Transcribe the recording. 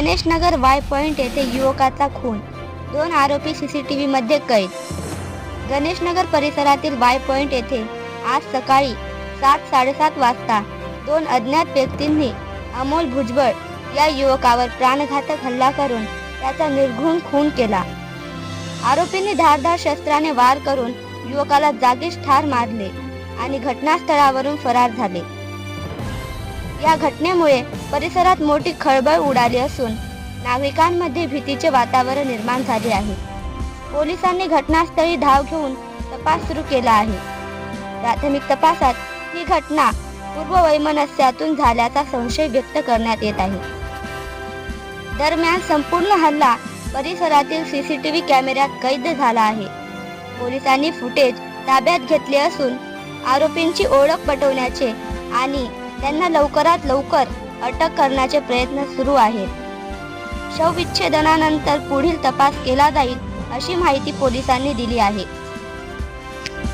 Ganeshnagar Y point येथे युवकाचा खून, 2 आरोपी सीसीटीव्ही मध्ये कैद. गणेशनगर परिसरातील वाय पॉइंट येथे आज सकाळी 7:30 वाजता 2 अज्ञात व्यक्तींनी अमोल भुजबळ या युवकावर प्राणघातक हल्ला करून त्याचा निर्घृण खून केला. आरोपींनी धारदार शस्त्राने वार करून युवकाला जागीच ठार मारले आणि घटनास्थळावरून फरार झाले. या घटनेमुळे परिसरात मोठी खळबळ उडाली असून नागरिकांमध्ये भीतीचे वातावरण निर्माण झाले आहे. पोलिसांनी घटनास्थळी धाव घेऊन तपास सुरू केला आहे. प्राथमिक तपासात ही घटना पूर्ववैमनस्यातून झाल्याचा संशय व्यक्त करण्यात येत आहे. दरम्यान संपूर्ण हल्ला परिसरातील सीसीटीव्ही कॅमेऱ्यात कैद झाला आहे. पोलिसांनी फुटेज ताब्यात घेतले असून आरोपींची ओळख पटवण्याचे आणि त्यांना लवकरात लवकर अटक करण्याचे प्रयत्न सुरू आहेत. शवविच्छेदनानंतर पुढील तपास केला जाईल अशी माहिती पोलिसांनी दिली आहे.